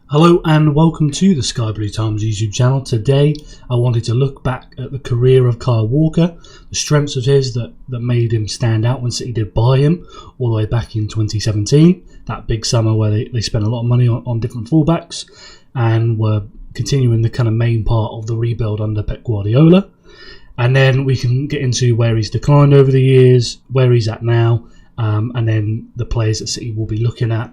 Hello and welcome to the Sky Blue Times YouTube channel. Today I wanted to look back at the career of Kyle Walker, the strengths of his that made him stand out when City did buy him all the way back in 2017, that big summer where they spent a lot of money on different fullbacks and were continuing the kind of main part of the rebuild under Pep Guardiola. And then we can get into where he's declined over the years, where he's at now, and then the players that City will be looking at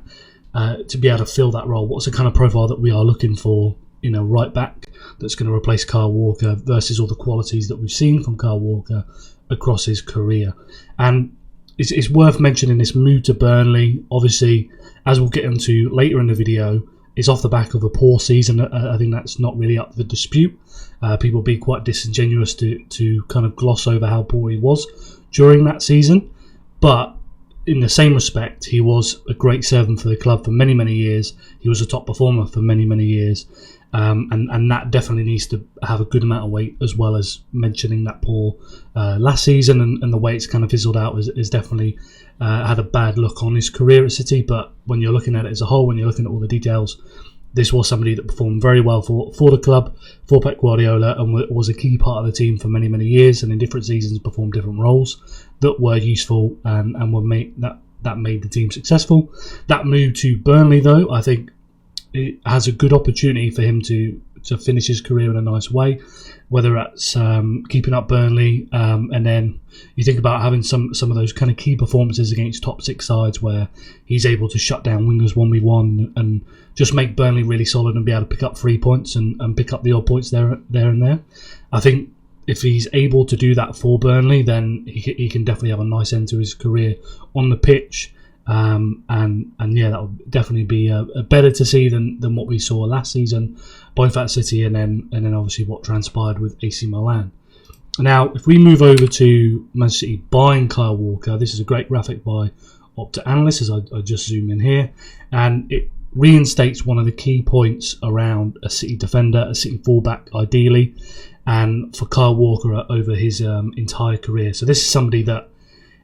to be able to fill that role. What's the kind of profile that we are looking for in a right back that's going to replace Kyle Walker versus all the qualities that we've seen from Kyle Walker across his career. And it's worth mentioning this move to Burnley. Obviously, as we'll get into later in the video, is off the back of a poor season. I think that's not really up for dispute. People be quite disingenuous to kind of gloss over how poor he was during that season. But in the same respect, he was a great servant for the club for many, many years. He was a top performer for many, many years. And that definitely needs to have a good amount of weight, as well as mentioning that poor last season and the way it's kind of fizzled out is definitely had a bad look on his career at City. But when you're looking at it as a whole, when you're looking at all the details, this was somebody that performed very well for the club, for Pep Guardiola, and was a key part of the team for many, many years, and in different seasons performed different roles that were useful and were that made the team successful. That move to Burnley, though, I think it has a good opportunity for him to finish his career in a nice way, whether that's keeping up Burnley, and then you think about having some of those kind of key performances against top six sides where he's able to shut down wingers 1v1 and just make Burnley really solid and be able to pick up 3 points and pick up the odd points there and there. I think if he's able to do that for Burnley, then he can definitely have a nice end to his career on the pitch. And yeah, that would definitely be better to see than what we saw last season by Fat City, and then obviously what transpired with AC Milan. Now, if we move over to Manchester City buying Kyle Walker, this is a great graphic by Opta Analyst, as I just zoom in here, and it reinstates one of the key points around a City defender, a City fullback ideally, and for Kyle Walker over his entire career. So this is somebody that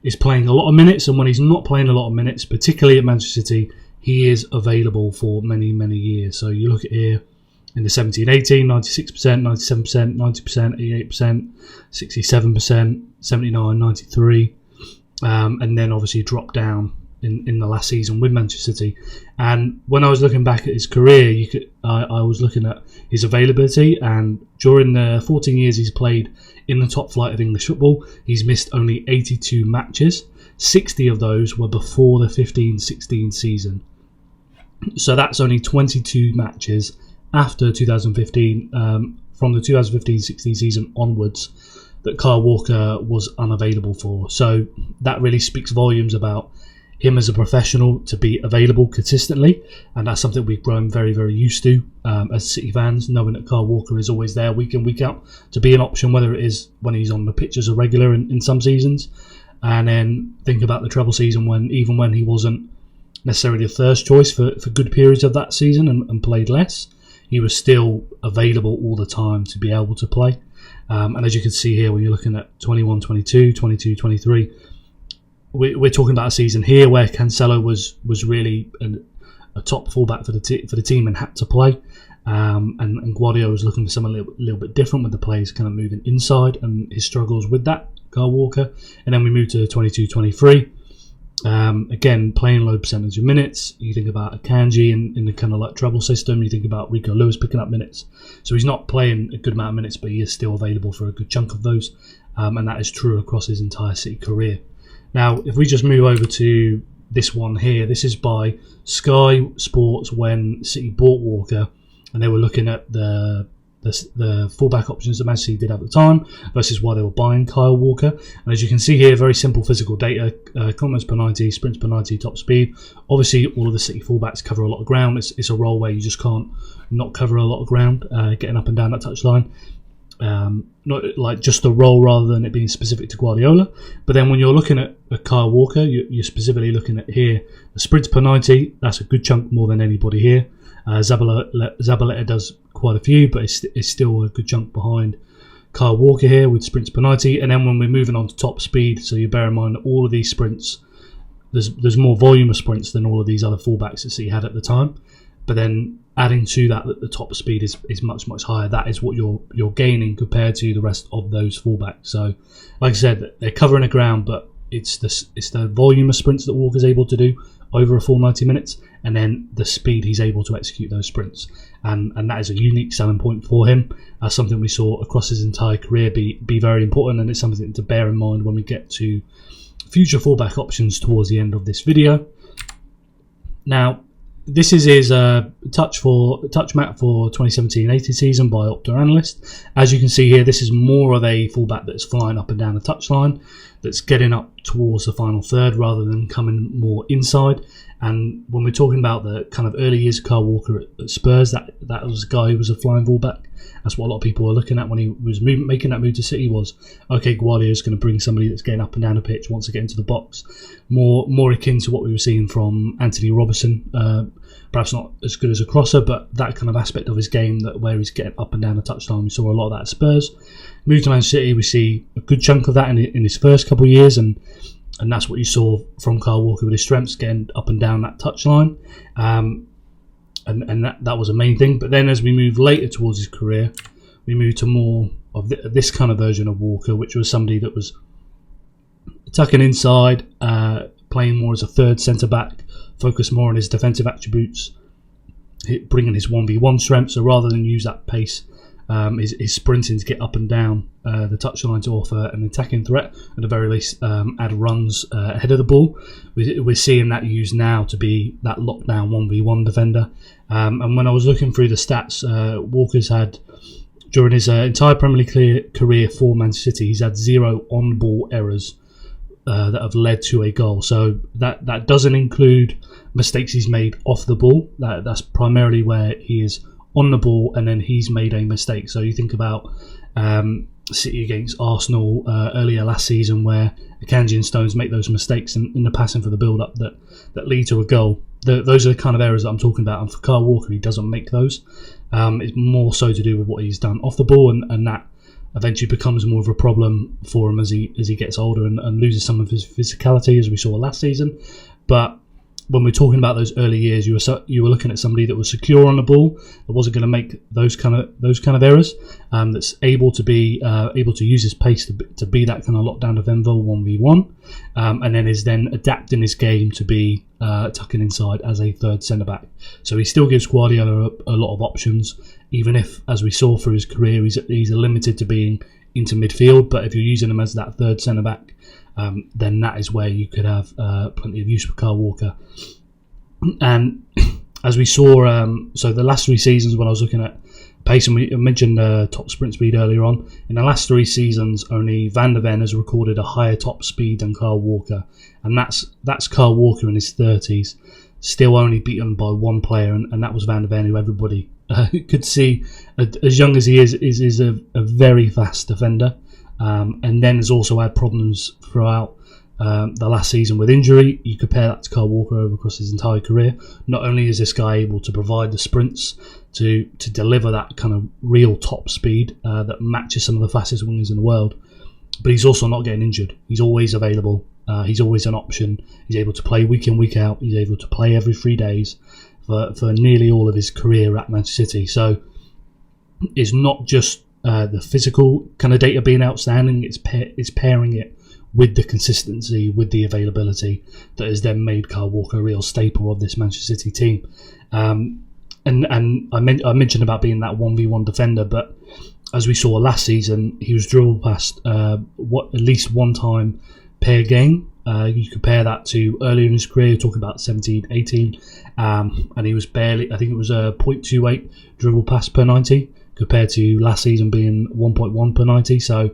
is playing a lot of minutes, and when he's not playing a lot of minutes, particularly at Manchester City, he is available for many, many years. So you look at here in the 17-18, 96%, 97%, 90%, 88%, 67%, 79, 93, and then obviously dropped down in the last season with Manchester City. And when I was looking back at his career, I was looking at his availability, and during the 14 years he's played in the top flight of English football, he's missed only 82 matches. 60 of those were before the 15-16 season. So that's only 22 matches after 2015, from the 2015-16 season onwards, that Kyle Walker was unavailable for. So that really speaks volumes about him as a professional to be available consistently, and that's something we've grown very, very used to as City fans, knowing that Kyle Walker is always there week in, week out to be an option, whether it is when he's on the pitch as a regular in some seasons, and then think about the treble season when he wasn't necessarily the first choice for good periods of that season and played less, he was still available all the time to be able to play. And as you can see here, when you're looking at 21-22, 22-23, we're talking about a season here where Cancelo was really a top fullback for the team and had to play, and Guardiola was looking for something a little bit different, with the players kind of moving inside and his struggles with that, Kyle Walker. And then we move to 22-23, again playing low percentage of minutes. You think about Akanji in the kind of like treble system, you think about Rico Lewis picking up minutes, so he's not playing a good amount of minutes, but he is still available for a good chunk of those, and that is true across his entire City career. Now, if we just move over to this one here, this is by Sky Sports when City bought Walker, and they were looking at the fullback options that Manchester City did at the time versus why they were buying Kyle Walker. And as you can see here, very simple physical data: kilometers per 90, sprints per 90, top speed. Obviously, all of the City fullbacks cover a lot of ground. It's a role where you just can't not cover a lot of ground, getting up and down that touchline. Not like just the role rather than it being specific to Guardiola. But then when you're looking at Kyle Walker, you're specifically looking at here the sprints per 90. That's a good chunk more than anybody here. Zabaleta does quite a few, but it's still a good chunk behind Kyle Walker here with sprints per 90. And then when we're moving on to top speed, so you bear in mind that all of these sprints, there's more volume of sprints than all of these other fullbacks that City had at the time. but then adding to that the top speed is much higher. That is what you're gaining compared to the rest of those fullbacks. So, like I said, they're covering the ground, but it's the volume of sprints that Walker's able to do over a full 90 minutes, and then the speed he's able to execute those sprints, and that is a unique selling point for him. Something we saw across his entire career be very important, and it's something to bear in mind when we get to future fullback options towards the end of this video. Now, this is his touch map for 2017-18 season by Opta Analyst. As you can see here, this is more of a fullback that's flying up and down the touchline, that's getting up towards the final third rather than coming more inside. And when we're talking about the kind of early years of Kyle Walker at Spurs, that was a guy who was a flying fullback. That's what a lot of people were looking at when he was making that move to City, was, okay, Guardiola's going to bring somebody that's getting up and down the pitch, wants to get into the box. More akin to what we were seeing from Anthony Robertson. Perhaps not as good as a crosser, but that kind of aspect of his game, that where he's getting up and down the touchline. We saw a lot of that at Spurs. Moved to Man City, we see a good chunk of that in his first couple of years, and that's what you saw from Kyle Walker with his strengths, getting up and down that touchline. And that was a main thing. But then as we move later towards his career, we moved to more of this kind of version of Walker, which was somebody that was tucking inside, playing more as a third centre-back, focused more on his defensive attributes, bringing his 1v1 strength. So rather than use that pace, his sprinting to get up and down the touchline to offer an attacking threat, at the very least add runs ahead of the ball. We're seeing that used now to be that lockdown 1v1 defender. And when I was looking through the stats, Walker's had, during his entire Premier League career for Man City, he's had 0 on-ball errors that have led to a goal. So that doesn't include mistakes he's made off the ball. That's primarily where he is on the ball and then he's made a mistake. So you think about City against Arsenal earlier last season, where Akanji and Stones make those mistakes in the passing for the build-up that lead to a goal. Those are the kind of errors that I'm talking about. And for Kyle Walker, he doesn't make those. It's more so to do with what he's done off the ball, and that eventually becomes more of a problem for him as he gets older and loses some of his physicality, as we saw last season. But when we're talking about those early years, you were looking at somebody that was secure on the ball, that wasn't going to make those kind of errors, that's able to use his pace to be that kind of lockdown defender 1v1, and then is then adapting his game to be tucking inside as a third centre back. So he still gives Guardiola a lot of options, even if, as we saw through his career, he's limited to being into midfield. But if you're using him as that third centre back, then that is where you could have plenty of use for Kyle Walker. And as we saw, so the last 3 seasons when I was looking at pace, and we mentioned top sprint speed earlier on, in the last 3 seasons only Van der Ven has recorded a higher top speed than Kyle Walker, and that's Kyle Walker in his 30s, still only beaten by one player, and that was Van der Ven, who everybody could see, as young as he is a very fast defender. And then has also had problems throughout the last season with injury. You compare that to Kyle Walker over across his entire career. Not only is this guy able to provide the sprints to deliver that kind of real top speed that matches some of the fastest wingers in the world, but he's also not getting injured. He's always available. He's always an option. He's able to play week in, week out. He's able to play every 3 days for nearly all of his career at Manchester City. So it's not just the physical kind of data being outstanding, it's pairing it with the consistency, with the availability that has then made Kyle Walker a real staple of this Manchester City team. And I mentioned about being that 1v1 defender, but as we saw last season, he was dribbled past at least one time per game. You compare that to earlier in his career, talking about 17, 18, and he was barely, I think it was a 0.28 dribble pass per 90, compared to last season being 1.1 per 90. So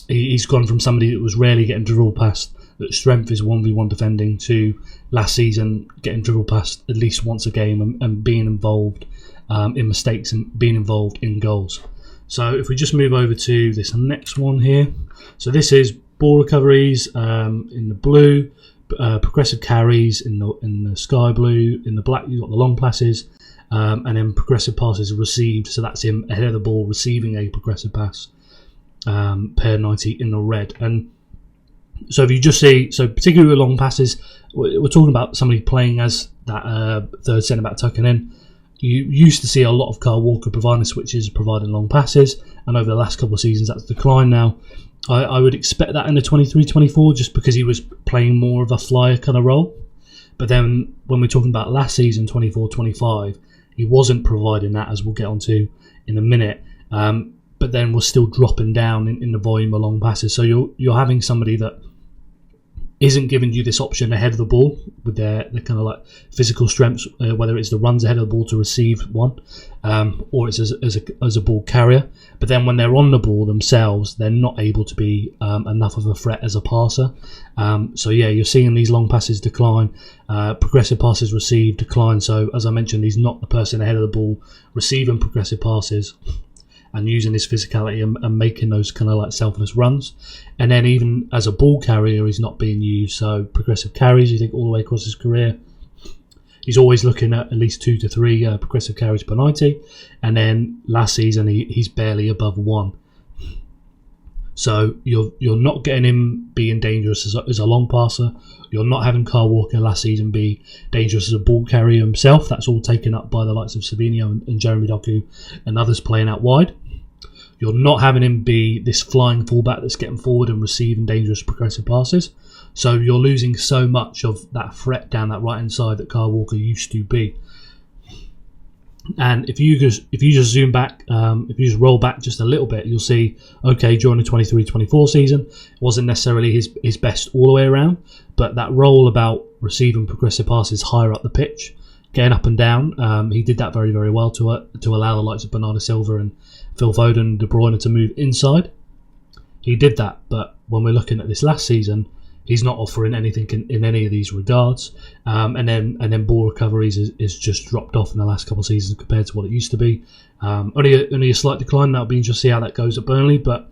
he's gone from somebody that was rarely getting dribbled past, that strength is 1v1 defending, to last season getting dribbled past at least once a game and being involved in mistakes and being involved in goals. So if we just move over to this next one here. So this is ball recoveries in the blue, progressive carries in the sky blue, in the black you've got the long passes, and then progressive passes received, so that's him ahead of the ball receiving a progressive pass per 90 in the red. And So if you just see, so particularly with long passes, we're talking about somebody playing as that third centre back tucking in. You used to see a lot of Kyle Walker providing switches, providing long passes, and over the last couple of seasons that's declined now. I would expect that in the 23-24 just because he was playing more of a flyer kind of role. But then when we're talking about last season, 24-25, he wasn't providing that, as we'll get onto in a minute. But then was still dropping down in the volume of long passes. So you're having somebody that isn't giving you this option ahead of the ball with their kind of like physical strengths, whether it's the runs ahead of the ball to receive one, or it's as a ball carrier. But then when they're on the ball themselves, they're not able to be enough of a threat as a passer. So yeah, you're seeing these long passes decline, progressive passes received decline. So as I mentioned, he's not the person ahead of the ball receiving progressive passes and using his physicality and making those kind of like selfless runs. And then even as a ball carrier, he's not being used. So progressive carries, you think all the way across his career, he's always looking at least 2 to 3 progressive carries per 90. And then last season, he's barely above 1. So you're not getting him being dangerous as a long passer. You're not having Kyle Walker last season be dangerous as a ball carrier himself. That's all taken up by the likes of Savinho and Jeremy Doku and others playing out wide. You're not having him be this flying fullback that's getting forward and receiving dangerous progressive passes. So you're losing so much of that threat down that right hand side that Kyle Walker used to be. And if you just zoom back, if you just roll back just a little bit, you'll see, okay, during the 23-24 season, it wasn't necessarily his best all the way around, but that role about receiving progressive passes higher up the pitch, getting up and down, he did that very, very well to allow the likes of Bernardo Silva and Phil Foden and De Bruyne to move inside. He did that, but when we're looking at this last season, he's not offering anything in any of these regards. And then ball recoveries is just dropped off in the last couple of seasons compared to what it used to be. Only a slight decline. That'll be interesting to see how that goes at Burnley. But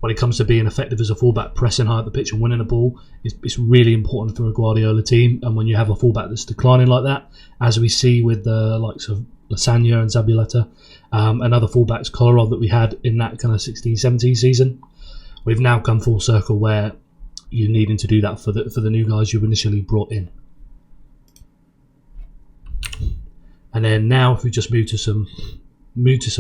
when it comes to being effective as a fullback, pressing high at the pitch and winning the ball, it's really important for a Guardiola team. And when you have a fullback that's declining like that, as we see with the likes of Lasagna and Zabaleta, and other fullbacks, Kolarov, that we had in that kind of 16-17 season, we've now come full circle where you're needing to do that for the new guys you initially brought in. And then now if we just move to some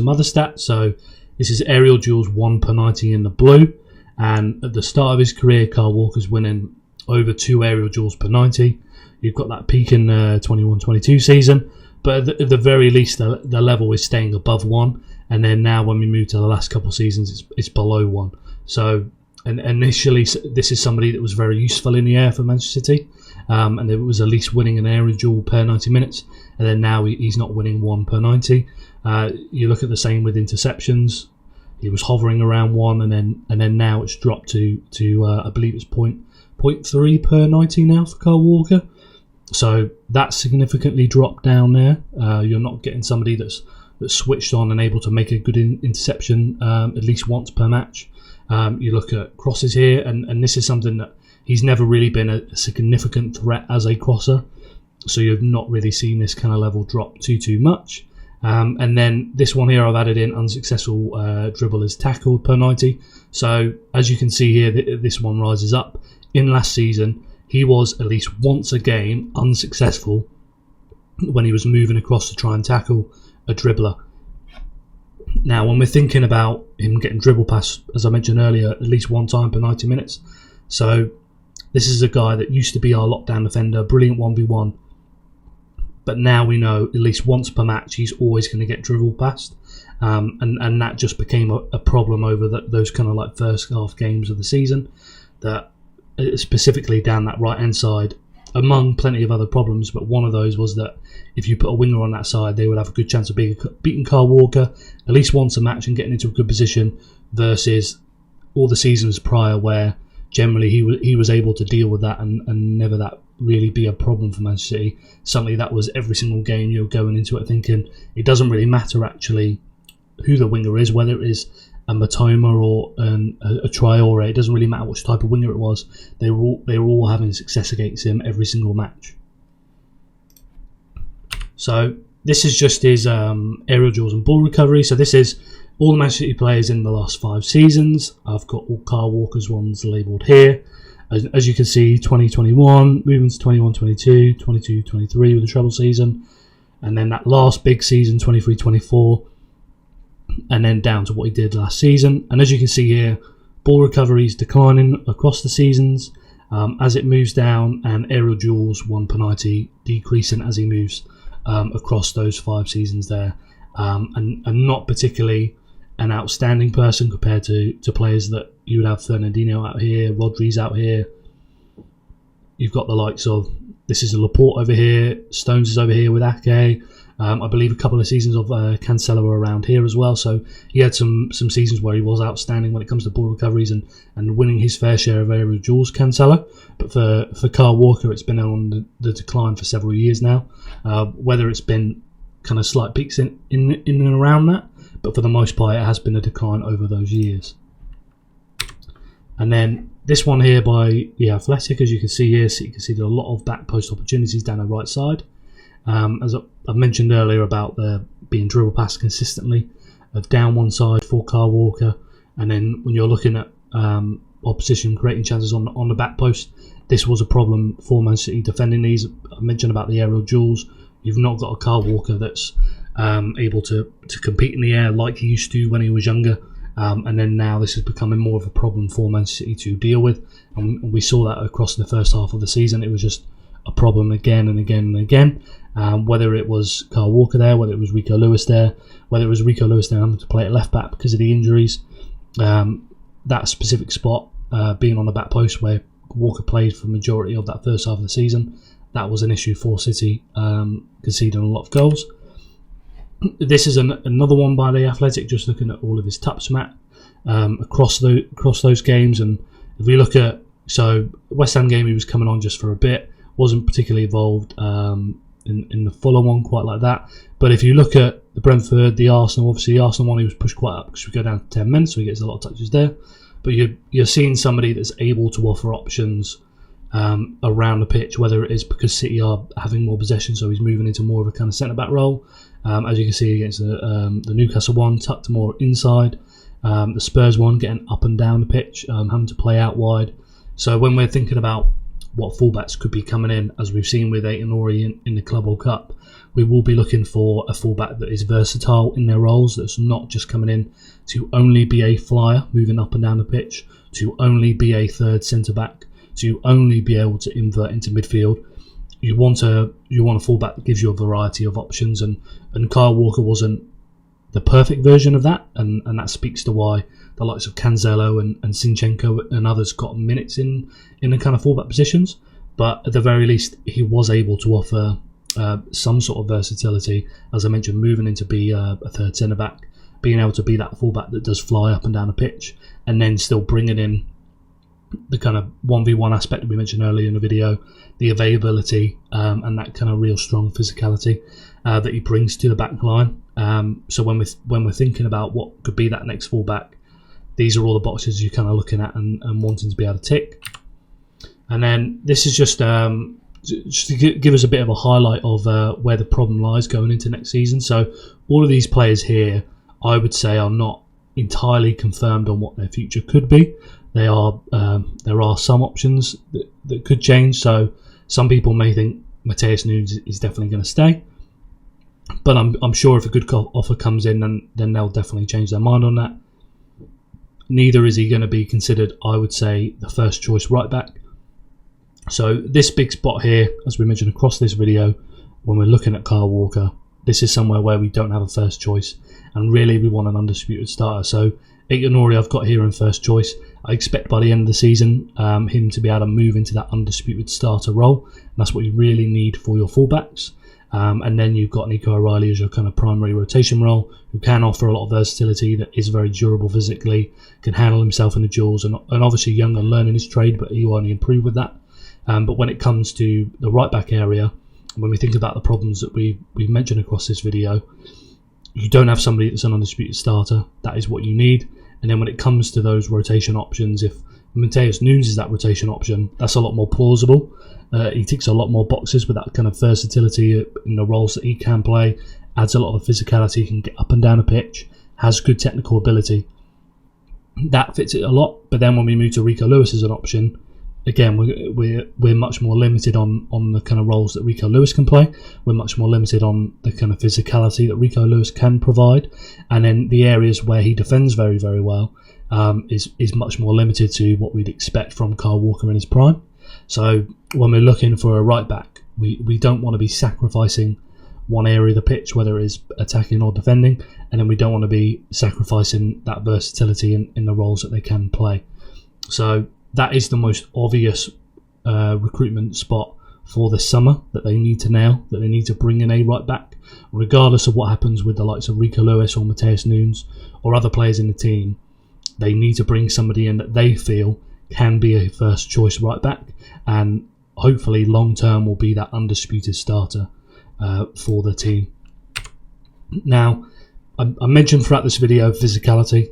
other stats. So this is aerial duels 1 per 90 in the blue, and at the start of his career, Kyle Walker's winning over 2 aerial duels per 90. You've got that peak in 21-22 season, but at the very least the level is staying above 1, and then now when we move to the last couple of seasons, it's below 1. So, and initially this is somebody that was very useful in the air for Manchester City, and it was at least winning an aerial duel per 90 minutes, and then now he's not winning 1 per 90. You look at the same with interceptions. He was hovering around 1, and then now it's dropped to I believe it's 0.3 per 90 now for Kyle Walker. So that's significantly dropped down there. You're not getting somebody that's switched on and able to make a good interception at least once per match. You look at crosses here, and this is something that he's never really been a significant threat as a crosser. So you've not really seen this kind of level drop too much. And then this one here I've added in unsuccessful dribble is tackled per 90. So as you can see here, this one rises up. In last season, he was at least once a game unsuccessful when he was moving across to try and tackle a dribbler. Now, when we're thinking about him getting dribble past, as I mentioned earlier, at least one time per 90 minutes. So this is a guy that used to be our lockdown defender, brilliant 1v1. But now we know at least once per match he's always going to get dribbled past. And that just became a problem over those kind of like first half games of the season. That specifically down that right hand side, among plenty of other problems, but one of those was that if you put a winger on that side, they would have a good chance of beating Kyle Walker at least once a match and getting into a good position, versus all the seasons prior where generally he was able to deal with that and never that really be a problem for Manchester City. Suddenly that was every single game you're going into it thinking it doesn't really matter actually who the winger is, whether it is a Matoma or a Traore. It doesn't really matter which type of winger it was. They were all having success against him every single match. So this is just his aerial duels and ball recovery. So this is all the Manchester City players in the last 5 seasons. I've got all Kyle Walker's ones labelled here. As you can see, 2021, moving to 21-22, 22-23 with the treble season, and then that last big season, 23-24, and then down to what he did last season. And as you can see here, ball recovery is declining across the seasons as it moves down, and aerial duels, 1 penalty, decreasing as he moves across those 5 seasons there, and not particularly an outstanding person compared to players that you would have. Fernandinho out here, Rodri's out here. You've got the likes of, this is a Laporte over here, Stones is over here with Ake. I believe a couple of seasons of Cancelo around here as well. So he had some seasons where he was outstanding when it comes to ball recoveries and winning his fair share of aerial duels, Cancelo. But for Kyle Walker, it's been on the decline for several years now. Whether it's been kind of slight peaks in and around that, but for the most part, it has been a decline over those years. And then this one here by The Athletic, as you can see here, so you can see there are a lot of back post opportunities down the right side. As I mentioned earlier about the being dribble past consistently, down one side for Kyle Walker, and then when you're looking at opposition creating chances on the back post, this was a problem for Man City defending these. I mentioned about the aerial duels. You've not got a Kyle Walker that's able to compete in the air like he used to when he was younger, and then now this is becoming more of a problem for Man City to deal with, and we saw that across the first half of the season. It was just a problem again and again and again, whether it was Kyle Walker there, whether it was Rico Lewis there, whether it was Rico Lewis there having to play at left back because of the injuries. That specific spot being on the back post where Walker played for the majority of that first half of the season, that was an issue for City, conceding a lot of goals. This is another one by The Athletic, just looking at all of his touch map across those games. And if we look at, so West Ham game, he was coming on just for a bit, wasn't particularly involved in the Fulham one quite like that. But if you look at the Brentford, the Arsenal, obviously the Arsenal one, he was pushed quite up because we go down to 10 men, so he gets a lot of touches there. But you're seeing somebody that's able to offer options around the pitch, whether it is because City are having more possession, so he's moving into more of a kind of centre-back role. As you can see against the Newcastle one, tucked more inside. The Spurs one, getting up and down the pitch, having to play out wide. So when we're thinking about what fullbacks could be coming in, as we've seen with Aït-Nouri in the Club World Cup, we will be looking for a fullback that is versatile in their roles, that's not just coming in to only be a flyer, moving up and down the pitch, to only be a third centre-back, to only be able to invert into midfield. You want a fullback that gives you a variety of options, and Kyle Walker wasn't the perfect version of that, and that speaks to why the likes of Cancelo and Zinchenko and others got minutes in the kind of fullback positions. But at the very least, he was able to offer some sort of versatility, as I mentioned, moving into be a third centre back, being able to be that fullback that does fly up and down the pitch, and then still bringing in the kind of 1v1 aspect that we mentioned earlier in the video, the availability and that kind of real strong physicality that he brings to the back line. So when we're thinking about what could be that next fullback, these are all the boxes you're kind of looking at and wanting to be able to tick. And then this is just to give us a bit of a highlight of where the problem lies going into next season. So all of these players here, I would say, are not entirely confirmed on what their future could be. There are some options that could change. So some people may think Matheus Nunes is definitely going to stay, but I'm sure if a good offer comes in, then they'll definitely change their mind on that. Neither is he going to be considered, I would say, the first choice right back. So this big spot here, as we mentioned across this video, when we're looking at Kyle Walker, this is somewhere where we don't have a first choice, and really we want an undisputed starter. So Aït-Nouri I've got here in first choice. I expect by the end of the season him to be able to move into that undisputed starter role, and that's what you really need for your fullbacks. And then you've got Nico O'Reilly as your kind of primary rotation role, who can offer a lot of versatility, that is very durable physically, can handle himself in the duels, and obviously young and learning his trade, but he will only improve with that. But when it comes to the right back area, when we think about the problems that we've mentioned across this video, you don't have somebody that's an undisputed starter. That is what you need. And then when it comes to those rotation options, if Matheus Nunes is that rotation option, that's a lot more plausible. He ticks a lot more boxes with that kind of versatility in the roles that he can play, adds a lot of physicality, can get up and down a pitch, has good technical ability. That fits it a lot. But then when we move to Rico Lewis as an option, again, we're much more limited on the kind of roles that Rico Lewis can play. We're much more limited on the kind of physicality that Rico Lewis can provide, and then the areas where he defends very, very well is much more limited to what we'd expect from Kyle Walker in his prime. So when we're looking for a right back, we don't want to be sacrificing one area of the pitch, whether it is attacking or defending, and then we don't want to be sacrificing that versatility in the roles that they can play. So that is the most obvious recruitment spot for this summer that they need to nail, that they need to bring in a right back, regardless of what happens with the likes of Rico Lewis or Matheus Nunes or other players in the team. They need to bring somebody in that they feel can be a first choice right back, and hopefully long term will be that undisputed starter for the team. Now, I mentioned throughout this video physicality.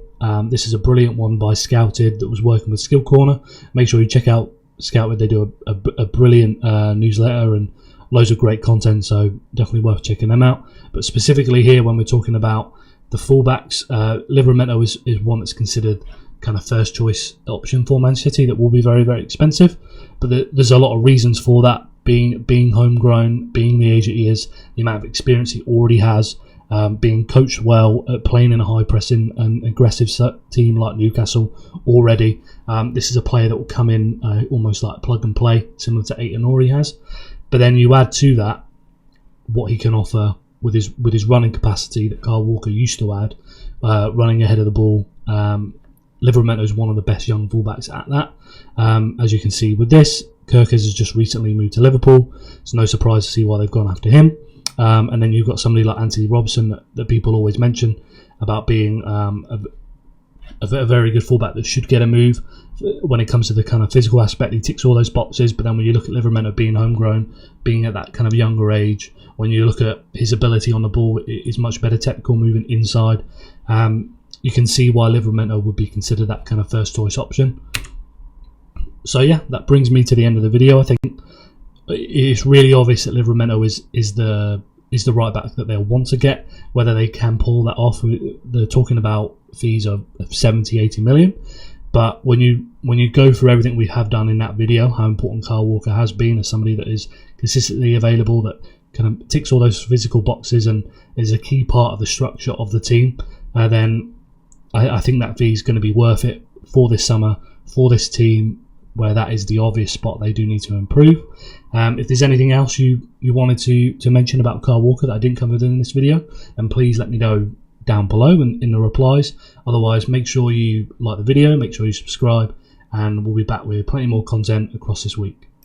This is a brilliant one by Scouted that was working with Skill Corner. Make sure you check out Scouted. They do a brilliant newsletter and loads of great content, so definitely worth checking them out. But specifically here, when we're talking about the fullbacks, Livramento is one that's considered kind of first choice option for Man City that will be very, very expensive. But there's a lot of reasons for that, being homegrown, being the age that he is, the amount of experience he already has, being coached well, playing in a high pressing and aggressive team like Newcastle already. This is a player that will come in almost like plug and play, similar to Aït-Nouri has. But then you add to that what he can offer with his running capacity that Kyle Walker used to add, running ahead of the ball. Livramento is one of the best young fullbacks at that. As you can see with this, Kerkez has just recently moved to Liverpool. It's no surprise to see why they've gone after him. And then you've got somebody like Anthony Robinson that people always mention about being a very good fullback that should get a move. When it comes to the kind of physical aspect, he ticks all those boxes. But then when you look at Livramento being homegrown, being at that kind of younger age, when you look at his ability on the ball, it's much better technical moving inside. You can see why Livramento would be considered that kind of first choice option. So yeah, that brings me to the end of the video. I think it's really obvious that Livramento is the right back that they'll want to get. Whether they can pull that off, they're talking about fees of 70-80 million. But when you go through everything we have done in that video, how important Kyle Walker has been as somebody that is consistently available, that kind of ticks all those physical boxes and is a key part of the structure of the team, then I think that fee is going to be worth it for this summer, for this team, where that is the obvious spot they do need to improve. If there's anything else you wanted to mention about Kyle Walker that I didn't cover in this video, then please let me know down below in the replies. Otherwise, make sure you like the video, make sure you subscribe, and we'll be back with plenty more content across this week.